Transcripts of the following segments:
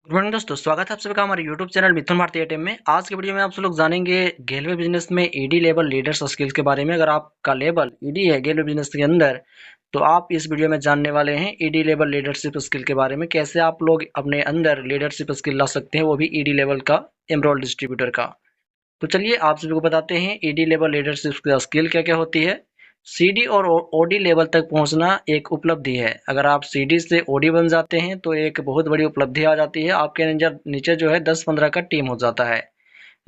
Good morning दोस्तों, स्वागत है आप सभी का हमारे यूट्यूब चैनल मिथुन भारती टीम में। आज की वीडियो में आप सब लोग जानेंगे गेलवे बिजनेस में ईडी लेवल लीडर्स स्किल्स के बारे में। अगर आपका लेवल ईडी है गेलवे बिजनेस के अंदर, तो आप इस वीडियो में जानने वाले हैं ईडी लेवल लीडरशिप स्किल के बारे में। कैसे आप लोग अपने अंदर लीडरशिप स्किल ला सकते हैं, वो भी ईडी लेवल का, एमरोल डिस्ट्रीब्यूटर का। तो चलिए आप सभी को बताते हैं ईडी लेवल लीडरशिप स्किल क्या क्या होती है। सीडी और ओडी लेवल तक पहुंचना एक उपलब्धि है। अगर आप सीडी से ओडी बन जाते हैं तो एक बहुत बड़ी उपलब्धि आ जाती है। आपके नीचे जो है 10-15 का टीम हो जाता है।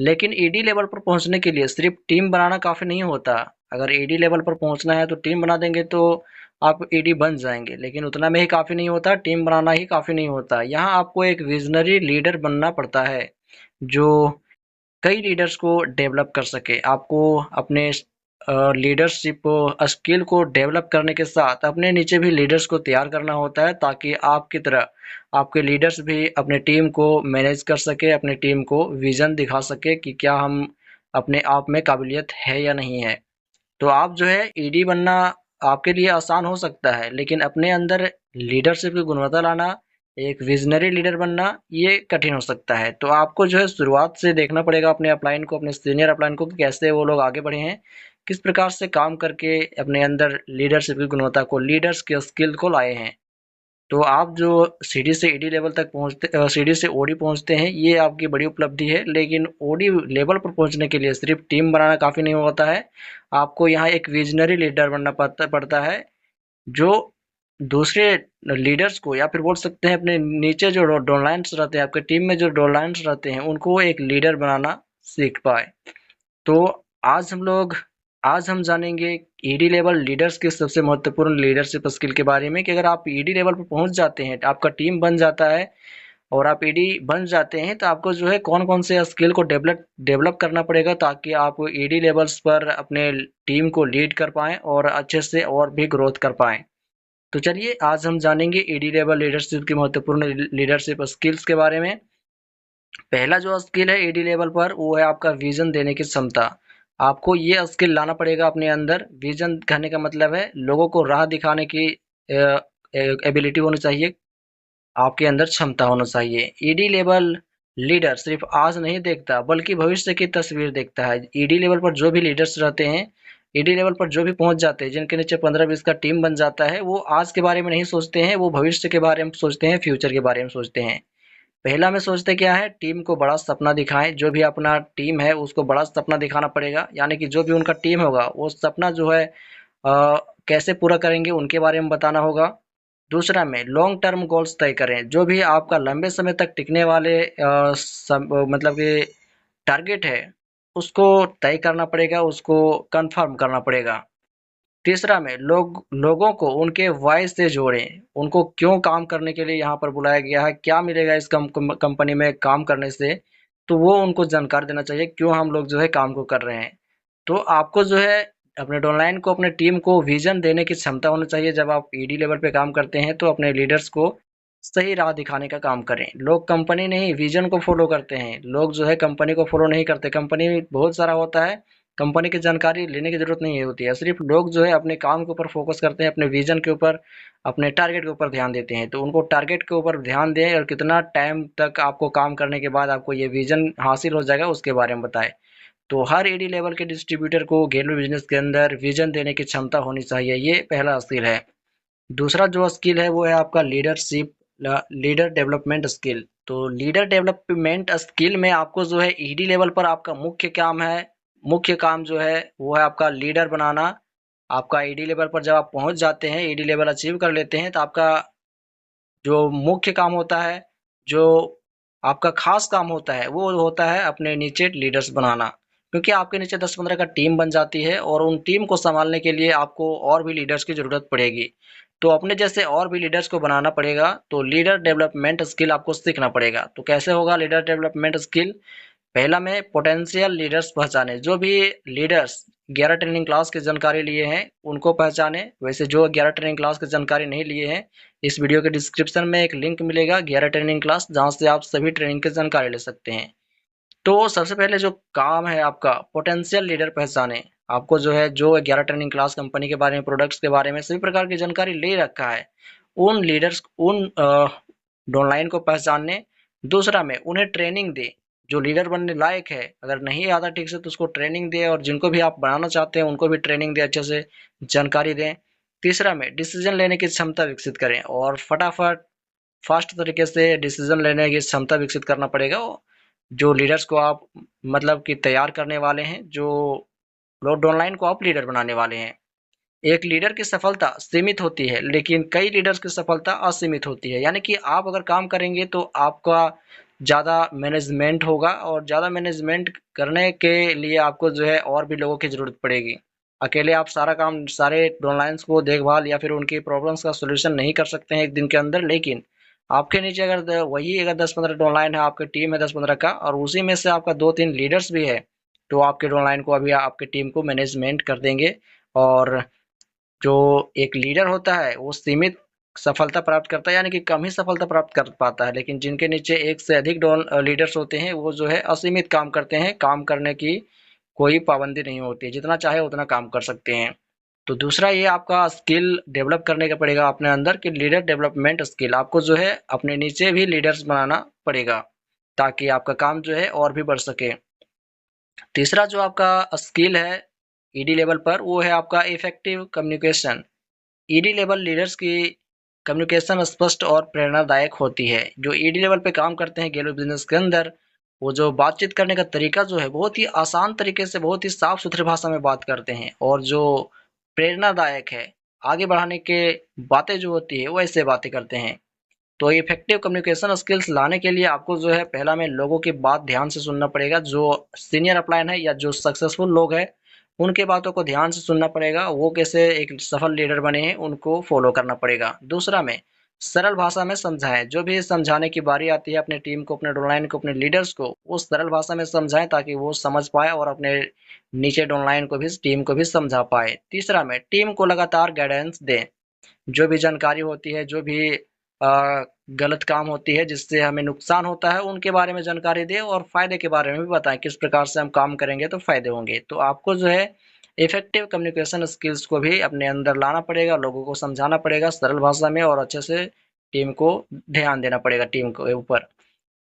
लेकिन ईडी लेवल पर पहुंचने के लिए सिर्फ टीम बनाना काफ़ी नहीं होता। अगर ईडी लेवल पर पहुंचना है तो टीम बना देंगे तो आप ईडी बन जाएंगे, लेकिन उतना में ही काफ़ी नहीं होता, टीम बनाना ही काफ़ी नहीं होता। यहाँ आपको एक विजनरी लीडर बनना पड़ता है जो कई लीडर्स को डेवलप कर सके। आपको अपने लीडरशिप स्किल को डेवलप करने के साथ अपने नीचे भी लीडर्स को तैयार करना होता है, ताकि आपकी तरह आपके लीडर्स भी अपने टीम को मैनेज कर सके, अपने टीम को विजन दिखा सके कि क्या हम अपने आप में काबिलियत है या नहीं है। तो आप जो है ईडी बनना आपके लिए आसान हो सकता है, लेकिन अपने अंदर लीडरशिप की गुणवत्ता लाना, एक विजनरी लीडर बनना, ये कठिन हो सकता है। तो आपको जो है शुरुआत से देखना पड़ेगा अपने अपलाइन को, अपने सीनियर अपलाइन को, कि कैसे वो लोग आगे बढ़े हैं, किस प्रकार से काम करके अपने अंदर लीडरशिप की गुणवत्ता को, लीडर्स के स्किल को लाए हैं। तो आप जो सीडी से ईडी लेवल तक पहुंचते, सीडी से ओडी पहुंचते हैं, ये आपकी बड़ी उपलब्धि है। लेकिन ओडी लेवल पर पहुंचने के लिए सिर्फ टीम बनाना काफ़ी नहीं होता है। आपको यहाँ एक विजनरी लीडर बनना पड़ता है, जो दूसरे लीडर्स को, या फिर बोल सकते हैं अपने नीचे जो डोनलाइंस रहते हैं, आपके टीम में जो डोनलाइंस रहते हैं, उनको एक लीडर बनाना सीख पाए। तो आज हम लोग आज हम जानेंगे ईडी लेवल लीडर्स के सबसे महत्वपूर्ण लीडरशिप स्किल के बारे में, कि अगर आप ईडी लेवल पर पहुंच जाते हैं, आपका टीम बन जाता है और आप ईडी बन जाते हैं, तो आपको जो है कौन कौन से स्किल को डेवलप डेवलप करना पड़ेगा, ताकि आप ईडी लेवल्स पर अपने टीम को लीड कर पाएं और अच्छे से और भी ग्रोथ कर पाएं। तो चलिए आज हम जानेंगे ईडी लेवल लीडरशिप की महत्वपूर्ण लीडरशिप स्किल्स के बारे में। पहला जो स्किल है ईडी लेवल पर, वो है आपका विजन देने की क्षमता। आपको ये स्किल लाना पड़ेगा अपने अंदर। विजन कहने का मतलब है लोगों को राह दिखाने की एबिलिटी होनी चाहिए, आपके अंदर क्षमता होना चाहिए। ईडी लेवल लीडर सिर्फ आज नहीं देखता, बल्कि भविष्य की तस्वीर देखता है। ईडी लेवल पर जो भी लीडर्स रहते हैं, ईडी लेवल पर जो भी पहुंच जाते हैं, जिनके नीचे 15-20 का टीम बन जाता है, वो आज के बारे में नहीं सोचते हैं, वो भविष्य के बारे में सोचते हैं, फ्यूचर के बारे में सोचते हैं। पहला में सोचते क्या है, टीम को बड़ा सपना दिखाएं। जो भी अपना टीम है उसको बड़ा सपना दिखाना पड़ेगा, यानी कि जो भी उनका टीम होगा वो सपना जो है कैसे पूरा करेंगे उनके बारे में बताना होगा। दूसरा में लॉन्ग टर्म गोल्स तय करें। जो भी आपका लंबे समय तक टिकने वाले मतलब कि टारगेट है, उसको तय करना पड़ेगा, उसको कंफर्म करना पड़ेगा। तीसरा में लोगों को उनके वॉइस से जोड़ें। उनको क्यों काम करने के लिए यहाँ पर बुलाया गया है, क्या मिलेगा इस कंपनी में काम करने से, तो वो उनको जानकारी देना चाहिए क्यों हम लोग जो है काम को कर रहे हैं। तो आपको जो है अपने डाउनलाइन को, अपने टीम को विजन देने की क्षमता होनी चाहिए। जब आप ईडी लेवल पे काम करते हैं तो अपने लीडर्स को सही राह दिखाने का काम करें। लोग कंपनी नहीं, विजन को फॉलो करते हैं। लोग जो है कंपनी को फॉलो नहीं करते। कंपनी बहुत सारा होता है, कंपनी की जानकारी लेने की जरूरत नहीं होती है। सिर्फ लोग जो है अपने काम के ऊपर फोकस करते हैं, अपने विजन के ऊपर, अपने टारगेट के ऊपर ध्यान देते हैं। तो उनको टारगेट के ऊपर ध्यान दें, और कितना टाइम तक आपको काम करने के बाद आपको ये विजन हासिल हो जाएगा उसके बारे में बताएं। तो हर ईडी लेवल के डिस्ट्रीब्यूटर को गेलवे बिजनेस के अंदर विजन देने की क्षमता होनी चाहिए। ये पहला स्किल है। दूसरा जो स्किल है वो है आपका लीडरशिप, लीडर डेवलपमेंट स्किल। तो लीडर डेवलपमेंट स्किल में आपको जो है ईडी लेवल पर आपका मुख्य काम जो है वो है आपका लीडर बनाना। आपका ईडी लेवल पर जब आप पहुंच जाते हैं, ईडी लेवल अचीव कर लेते हैं, तो आपका जो मुख्य काम होता है, जो आपका खास काम होता है, वो होता है अपने नीचे लीडर्स बनाना। क्योंकि आपके नीचे 10-15 का टीम बन जाती है और उन टीम को संभालने के लिए आपको और भी लीडर्स की ज़रूरत पड़ेगी। तो अपने जैसे और भी लीडर्स को बनाना पड़ेगा। तो लीडर डेवलपमेंट स्किल आपको सीखना पड़ेगा। तो कैसे होगा लीडर डेवलपमेंट स्किल? पहला में पोटेंशियल लीडर्स पहचाने। जो भी लीडर्स 11 ट्रेनिंग क्लास की जानकारी लिए हैं उनको पहचाने। वैसे जो 11 ट्रेनिंग क्लास की जानकारी नहीं लिए हैं, इस वीडियो के डिस्क्रिप्शन में एक लिंक मिलेगा 11 ट्रेनिंग क्लास, जहां से आप सभी ट्रेनिंग की जानकारी ले सकते हैं। तो सबसे पहले जो काम है आपका, पोटेंशियल लीडर पहचाने। आपको जो है जो 11 ट्रेनिंग क्लास कंपनी के बारे में, प्रोडक्ट्स के बारे में, सभी प्रकार की जानकारी ले रखा है, उन लीडर्स, उन डाउनलाइन को पहचानने, दूसरा में उन्हें ट्रेनिंग दे, जो लीडर बनने लायक है अगर नहीं आता ठीक से तो उसको ट्रेनिंग दे, और जिनको भी आप बनाना चाहते हैं उनको भी ट्रेनिंग दे, अच्छे से जानकारी दें। तीसरा में डिसीजन लेने की क्षमता विकसित करें, और फटाफट फास्ट तरीके से डिसीजन लेने की क्षमता विकसित करना पड़ेगा। जो लीडर्स को आप मतलब कि तैयार करने वाले हैं, जो लॉर्ड ऑनलाइन को आप लीडर बनाने वाले हैं। एक लीडर की सफलता सीमित होती है, लेकिन कई लीडर्स की सफलता असीमित होती है। यानी कि आप अगर काम करेंगे तो आपका ज़्यादा मैनेजमेंट होगा, और ज़्यादा मैनेजमेंट करने के लिए आपको जो है और भी लोगों की ज़रूरत पड़ेगी। अकेले आप सारा काम, सारे डाउनलाइंस को देखभाल या फिर उनकी प्रॉब्लम्स का सॉल्यूशन नहीं कर सकते हैं एक दिन के अंदर। लेकिन आपके नीचे अगर वही अगर 10-15 डाउनलाइन है, आपकी टीम है 10-15 का, और उसी में से आपका 2-3 लीडर्स भी है, तो आपके डाउनलाइन को अभी आपकी टीम को मैनेजमेंट कर देंगे। और जो एक लीडर होता है वो सीमित सफलता प्राप्त करता है, यानी कि कम ही सफलता प्राप्त कर पाता है। लेकिन जिनके नीचे एक से अधिक लीडर्स होते हैं वो जो है असीमित काम करते हैं, काम करने की कोई पाबंदी नहीं होती, जितना चाहे उतना काम कर सकते हैं। तो दूसरा ये आपका स्किल डेवलप करने का पड़ेगा अपने अंदर, कि लीडर डेवलपमेंट स्किल आपको जो है अपने नीचे भी लीडर्स बनाना पड़ेगा, ताकि आपका काम जो है और भी बढ़ सके। तीसरा जो आपका स्किल है ईडी लेवल पर, वो है आपका effective communication. ED level leaders की कम्युनिकेशन स्पष्ट और प्रेरणादायक होती है। जो ईडी लेवल पे काम करते हैं गेलो बिजनेस के अंदर, वो जो बातचीत करने का तरीका जो है बहुत ही आसान तरीके से, बहुत ही साफ सुथरी भाषा में बात करते हैं, और जो प्रेरणादायक है, आगे बढ़ाने के बातें जो होती है वो ऐसे बातें करते हैं। तो इफेक्टिव कम्युनिकेशन स्किल्स लाने के लिए आपको जो है पहला में लोगों की बात ध्यान से सुनना पड़ेगा। जो सीनियर अपलाइन है या जो सक्सेसफुल लोग हैं उनके बातों को ध्यान से सुनना पड़ेगा, वो कैसे एक सफल लीडर बने हैं उनको फॉलो करना पड़ेगा। दूसरा में सरल भाषा में समझाएं, जो भी समझाने की बारी आती है अपने टीम को, अपने डाउनलाइन को, अपने लीडर्स को, वो सरल भाषा में समझाएं ताकि वो समझ पाए और अपने नीचे डाउनलाइन को भी, टीम को भी समझा पाए। तीसरा में टीम को लगातार गाइडेंस दें, जो भी जानकारी होती है, जो भी गलत काम होती है जिससे हमें नुकसान होता है, उनके बारे में जानकारी दें, और फायदे के बारे में भी बताएं, किस प्रकार से हम काम करेंगे तो फायदे होंगे। तो आपको जो है इफेक्टिव कम्युनिकेशन स्किल्स को भी अपने अंदर लाना पड़ेगा, लोगों को समझाना पड़ेगा सरल भाषा में, और अच्छे से टीम को ध्यान देना पड़ेगा टीम के ऊपर।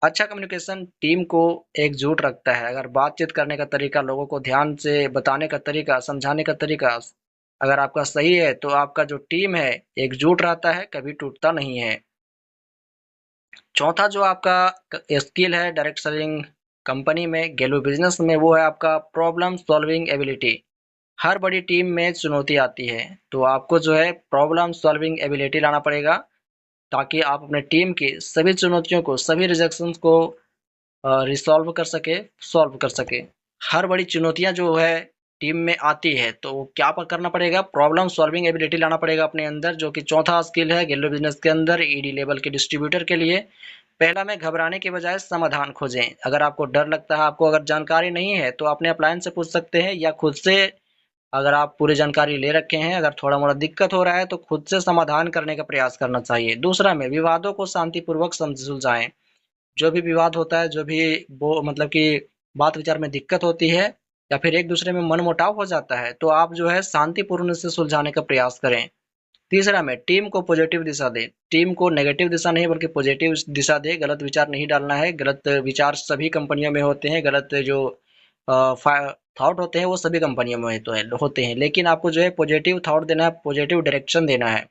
अच्छा कम्युनिकेशन टीम को एकजुट रखता है। अगर बातचीत करने का तरीका, लोगों को ध्यान से बताने का तरीका, समझाने का तरीका अगर आपका सही है, तो आपका जो टीम है एकजुट रहता है, कभी टूटता नहीं है। चौथा जो आपका स्किल है डायरेक्ट सेलिंग कंपनी में, गेलो बिजनेस में, वो है आपका प्रॉब्लम सॉल्विंग एबिलिटी। हर बड़ी टीम में चुनौती आती है, तो आपको जो है प्रॉब्लम सॉल्विंग एबिलिटी लाना पड़ेगा, ताकि आप अपने टीम की सभी चुनौतियों को, सभी रिजेक्शंस को रिसॉल्व कर सके, सॉल्व कर सके। हर बड़ी चुनौतियां जो है टीम में आती है, तो क्या करना पड़ेगा, प्रॉब्लम सॉल्विंग एबिलिटी लाना पड़ेगा अपने अंदर, जो कि चौथा स्किल है गेलो बिजनेस के अंदर ईडी लेवल के डिस्ट्रीब्यूटर के लिए। पहला में घबराने के बजाय समाधान खोजें। अगर आपको डर लगता है, आपको अगर जानकारी नहीं है, तो अपने अपलाइन से पूछ सकते हैं, या खुद से, अगर आप पूरी जानकारी ले रखे हैं, अगर थोड़ा मोड़ा दिक्कत हो रहा है तो खुद से समाधान करने का प्रयास करना चाहिए। दूसरा में विवादों को शांतिपूर्वक सुलझाएं। जो भी विवाद होता है, जो भी वो मतलब कि बात विचार में दिक्कत होती है, या फिर एक दूसरे में मनमुटाव हो जाता है, तो आप जो है शांतिपूर्ण से सुलझाने का प्रयास करें। तीसरा में टीम को पॉजिटिव दिशा दें। टीम को नेगेटिव दिशा नहीं बल्कि पॉजिटिव दिशा दे। गलत विचार नहीं डालना है। गलत विचार सभी कंपनियों में होते हैं, गलत जो थॉट होते हैं वो सभी कंपनियों में तो है होते हैं, लेकिन आपको जो है पॉजिटिव थॉट देना है, पॉजिटिव डायरेक्शन देना है।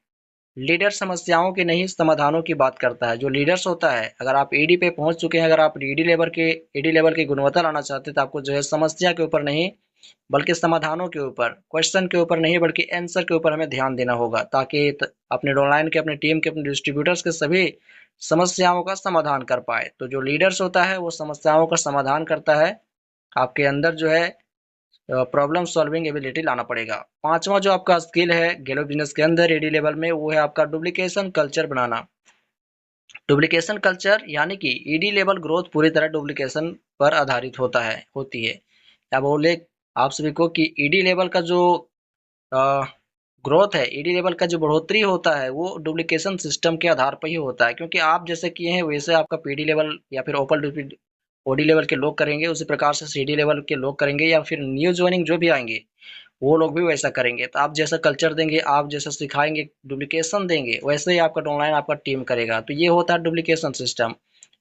लीडर समस्याओं की नहीं समाधानों की बात करता है। जो लीडर्स होता है, अगर आप ईडी पे पहुंच चुके हैं, अगर आप ईडी लेवल की गुणवत्ता लाना चाहते हैं, तो आपको जो है समस्या के ऊपर नहीं बल्कि समाधानों के ऊपर, क्वेश्चन के ऊपर नहीं बल्कि आंसर के ऊपर हमें ध्यान देना होगा, ताकि अपने ऑनलाइन के, अपने टीम के, अपने डिस्ट्रीब्यूटर्स के सभी समस्याओं का समाधान कर पाए। तो जो लीडर्स होता है वो समस्याओं का समाधान करता है। आपके अंदर जो है प्रॉब्लम सॉल्विंग एबिलिटी लाना पड़ेगा। पांचवा जो आपका स्किल है गेलो बिजनेस के अंदर ईडी लेवल में, वो है आपका डुप्लीकेशन कल्चर बनाना। डुप्लीकेशन कल्चर यानी कि ईडी लेवल ग्रोथ पूरी तरह डुप्लीकेशन पर आधारित होती है। क्या बोले आप सभी को कि ईडी लेवल का जो ग्रोथ है, ईडी लेवल का जो बढ़ोतरी होता है, वो डुप्लीकेशन सिस्टम के आधार पर ही होता है, क्योंकि आप जैसे किए हैं वैसे आपका पीडी लेवल या फिर ओडी लेवल के लोग करेंगे, उसी प्रकार से सीडी लेवल के लोग करेंगे, या फिर न्यू ज्वाइनिंग जो भी आएंगे वो लोग भी वैसा करेंगे। तो आप जैसा कल्चर देंगे, आप जैसा सिखाएंगे, डुप्लीकेशन देंगे, वैसे ही आपका ऑनलाइन आपका टीम करेगा। तो ये होता है डुप्लीकेशन सिस्टम।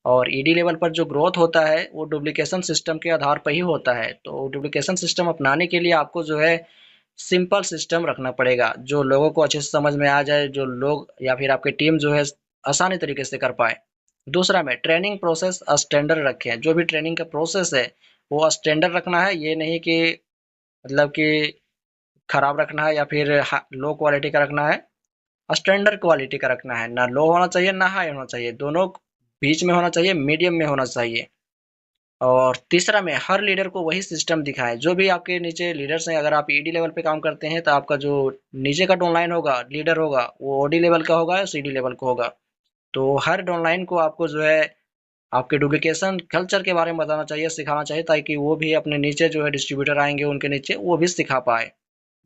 और ईडी लेवल पर जो ग्रोथ होता है वो डुप्लीकेशन सिस्टम के आधार पर ही होता है। तो डुप्लीकेशन सिस्टम अपनाने के लिए आपको जो है सिंपल सिस्टम रखना पड़ेगा, जो लोगों को अच्छे से समझ में आ जाए, जो लोग या फिर आपकी टीम जो है आसानी तरीके से कर पाए। दूसरा में ट्रेनिंग प्रोसेस स्टैंडर्ड रखें। जो भी ट्रेनिंग का प्रोसेस है वो स्टैंडर्ड रखना है। ये नहीं कि मतलब कि खराब रखना है या फिर लो क्वालिटी का रखना है। स्टैंडर्ड क्वालिटी का रखना है, ना लो होना चाहिए ना हाई होना चाहिए, दोनों बीच में होना चाहिए, मीडियम में होना चाहिए। और तीसरा में हर लीडर को वही सिस्टम दिखाएं। जो भी आपके नीचे लीडर्स हैं, अगर आप ईडी लेवल पे काम करते हैं तो आपका जो नीचे का डाउनलाइन होगा लीडर होगा वो ओडी लेवल का होगा या सीडी लेवल का होगा। तो हर डाउनलाइन को आपको जो है आपके डुप्लीकेशन कल्चर के बारे में बताना चाहिए, सिखाना चाहिए, ताकि वो भी अपने नीचे जो है डिस्ट्रीब्यूटर आएंगे उनके नीचे वो भी सिखा पाए।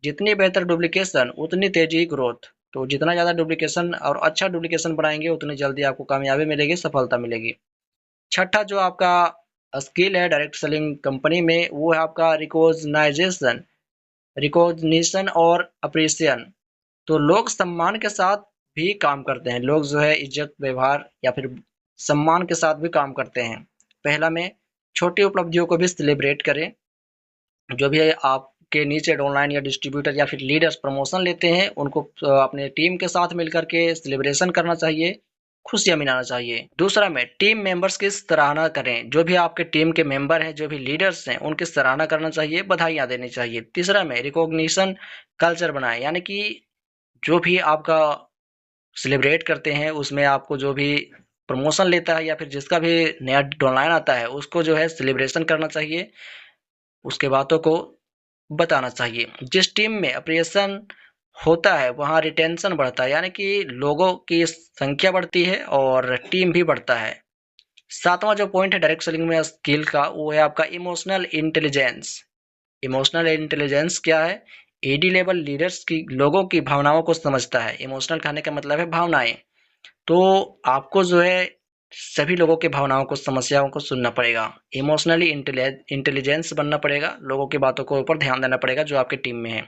जितनी बेहतर डुप्लीकेशन उतनी तेजी ग्रोथ। तो जितना ज़्यादा डुप्लीकेशन और अच्छा डुप्लीकेशन बनाएंगे उतनी जल्दी आपको कामयाबी मिलेगी, सफलता मिलेगी। छठा जो आपका स्किल है डायरेक्ट सेलिंग कंपनी में वो है आपका रिकॉग्निशन और अप्रिसिएशन। तो लोग सम्मान के साथ भी काम करते हैं। लोग जो है इज्जत व्यवहार या फिर सम्मान के साथ भी काम करते हैं। पहला में छोटी उपलब्धियों को भी सेलिब्रेट करें। जो भी आपके नीचे ऑनलाइन या डिस्ट्रीब्यूटर या फिर लीडर्स प्रमोशन लेते हैं उनको अपने टीम के साथ मिलकर के सेलिब्रेशन करना चाहिए, खुशियां मनाना चाहिए। दूसरा में टीम मेंबर्स की सराहना करें। जो भी आपके टीम के मेंबर हैं, जो भी लीडर्स हैं, उनकी सराहना करना चाहिए, बधाइयां देनी चाहिए। तीसरा में रिकॉग्निशन कल्चर बनाएं, यानी कि जो भी आपका सेलिब्रेट करते हैं उसमें आपको जो भी प्रमोशन लेता है या फिर जिसका भी नया ऑनलाइन आता है उसको जो है सेलिब्रेशन करना चाहिए, उसके बातों को बताना चाहिए। जिस टीम में अप्रिसिएशन होता है वहाँ रिटेंशन बढ़ता है, यानी कि लोगों की संख्या बढ़ती है और टीम भी बढ़ता है। सातवां जो पॉइंट है डायरेक्ट सेलिंग में स्किल का वो है आपका इमोशनल इंटेलिजेंस। इमोशनल इंटेलिजेंस क्या है? एडी लेवल लीडर्स की लोगों की भावनाओं को समझता है। इमोशनल कहने का मतलब है भावनाएं। तो आपको जो है सभी लोगों की भावनाओं को समस्याओं को सुनना पड़ेगा, इमोशनली इंटेलिजेंस बनना पड़ेगा, लोगों की बातों के ऊपर ध्यान देना पड़ेगा जो आपकी टीम में है।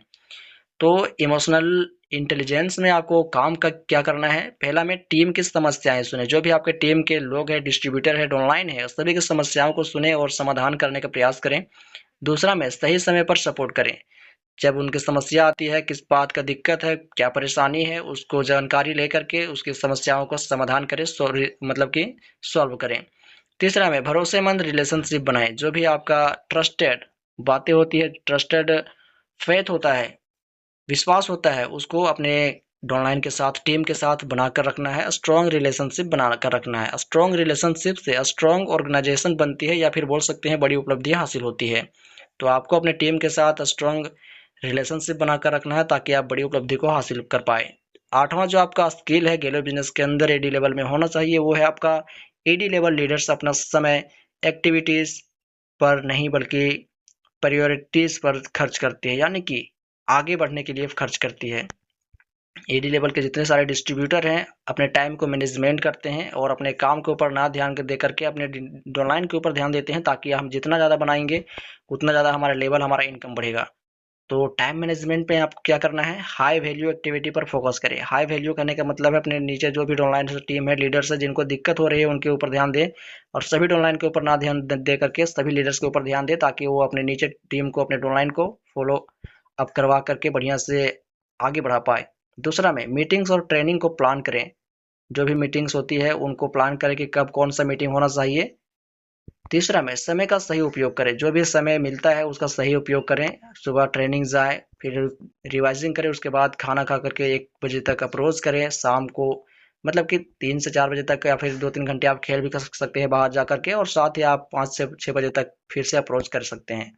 तो इमोशनल इंटेलिजेंस में आपको काम का क्या करना है? पहला में टीम की समस्याएं सुने। जो भी आपके टीम के लोग हैं, डिस्ट्रीब्यूटर है, ऑनलाइन है, सभी की समस्याओं को सुने और समाधान करने का प्रयास करें। दूसरा में सही समय पर सपोर्ट करें। जब उनकी समस्या आती है, किस बात का दिक्कत है, क्या परेशानी है, उसको जानकारी लेकर के उसकी समस्याओं का समाधान करें, मतलब कि सॉल्व करें। तीसरा में भरोसेमंद रिलेशनशिप बनाएं। जो भी आपका ट्रस्टेड बातें होती है, ट्रस्टेड फेथ होता है, विश्वास होता है, उसको अपने डाउनलाइन के साथ टीम के साथ बनाकर रखना है। स्ट्रॉन्ग रिलेशनशिप बनाकर रखना है। स्ट्रॉन्ग रिलेशनशिप से स्ट्रॉन्ग ऑर्गेनाइजेशन बनती है या फिर बोल सकते हैं बड़ी उपलब्धियां हासिल होती है। तो आपको अपने टीम के साथ स्ट्रॉन्ग रिलेशनशिप बनाकर रखना है ताकि आप बड़ी उपलब्धि को हासिल कर पाए। आठवां जो आपका स्किल है गेलो बिजनेस के अंदर एडी लेवल में होना चाहिए वो है आपका एडी लेवल लीडर्स अपना समय एक्टिविटीज पर नहीं बल्कि प्रायोरिटीज पर खर्च करती है, यानी कि आगे बढ़ने के लिए खर्च करती है। एडी लेवल के जितने सारे डिस्ट्रीब्यूटर हैं अपने टाइम को मैनेजमेंट करते हैं और अपने काम के ऊपर ना ध्यान दे करके अपने डॉनलाइन के ऊपर ध्यान देते हैं, ताकि हम जितना ज़्यादा बनाएंगे उतना ज़्यादा हमारा लेवल, हमारा इनकम बढ़ेगा। तो टाइम मैनेजमेंट पे आपको क्या करना है? हाई वैल्यू एक्टिविटी पर फोकस करें। हाई वैल्यू करने का मतलब है अपने नीचे जो भी ऑनलाइन टीम है, लीडर्स है, जिनको दिक्कत हो रही है उनके ऊपर ध्यान दें और सभी ऑनलाइन के ऊपर ना ध्यान दे करके सभी लीडर्स के ऊपर ध्यान दें, ताकि वो अपने नीचे टीम को, अपने ऑनलाइन को फॉलो अप करवा करके बढ़िया से आगे बढ़ा पाए। दूसरा में मीटिंग्स और ट्रेनिंग को प्लान करें। जो भी मीटिंग्स होती है उनको प्लान करें कि कब कौन सा मीटिंग होना चाहिए। तीसरा में समय का सही उपयोग करें। जो भी समय मिलता है उसका सही उपयोग करें। सुबह ट्रेनिंग जाए, फिर रिवाइजिंग करें, उसके बाद खाना खा करके 1 बजे तक अप्रोच करें। शाम को मतलब कि 3 से 4 बजे तक या फिर 2-3 घंटे आप खेल भी कर सकते हैं बाहर जा करके, और साथ ही आप 5 से 6 बजे तक फिर से अप्रोच कर सकते हैं।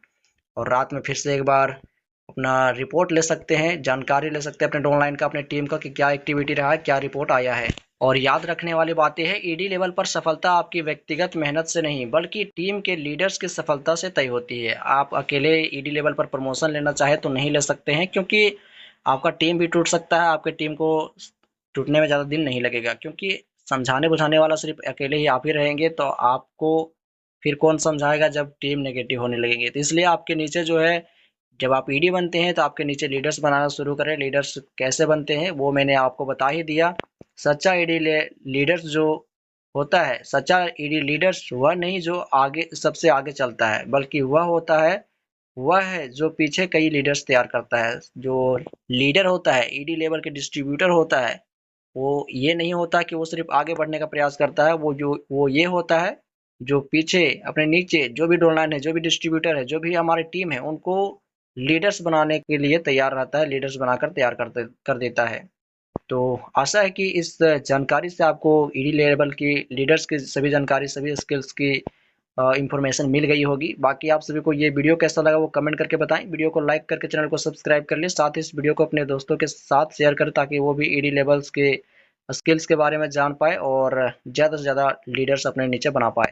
और रात में फिर से एक बार अपना रिपोर्ट ले सकते हैं, जानकारी ले सकते हैं अपने ऑनलाइन का, अपने टीम का, कि क्या एक्टिविटी रहा है, क्या रिपोर्ट आया है। और याद रखने वाली बातें हैं, ईडी लेवल पर सफलता आपकी व्यक्तिगत मेहनत से नहीं बल्कि टीम के लीडर्स की सफलता से तय होती है। आप अकेले ईडी लेवल पर प्रमोशन लेना चाहे तो नहीं ले सकते हैं, क्योंकि आपका टीम भी टूट सकता है। आपके टीम को टूटने में ज़्यादा दिन नहीं लगेगा, क्योंकि समझाने बुझाने वाला सिर्फ अकेले ही आप ही रहेंगे, तो आपको फिर कौन समझाएगा जब टीम नेगेटिव होने लगेगी। तो इसलिए आपके नीचे जो है, जब आप ईडी बनते हैं तो आपके नीचे लीडर्स बनाना शुरू करें। लीडर्स कैसे बनते हैं वो मैंने आपको बता ही दिया। सच्चा ईडी लीडर्स जो होता है सच्चा ईडी लीडर्स वह नहीं जो आगे सबसे आगे चलता है, बल्कि वह है जो पीछे कई लीडर्स तैयार करता है। जो लीडर होता है, ईडी लेवल के डिस्ट्रीब्यूटर होता है, वो ये नहीं होता कि वो सिर्फ आगे बढ़ने का प्रयास करता है। वो ये होता है जो पीछे अपने नीचे जो भी डोनलाइन है, जो भी डिस्ट्रीब्यूटर है, जो भी हमारी टीम है, उनको लीडर्स बनाने के लिए तैयार रहता है, लीडर्स बनाकर तैयार कर देता है। तो आशा है कि इस जानकारी से आपको ईडी लेवल की लीडर्स की सभी जानकारी, सभी स्किल्स की इंफॉर्मेशन मिल गई होगी। बाकी आप सभी को ये वीडियो कैसा लगा वो कमेंट करके बताएं। वीडियो को लाइक करके चैनल को सब्सक्राइब कर लें। साथ ही इस वीडियो को अपने दोस्तों के साथ शेयर करें ताकि वो भी ईडी लेवल्स के स्किल्स के बारे में जान पाए और ज़्यादा से ज़्यादा लीडर्स अपने नीचे बना पाए।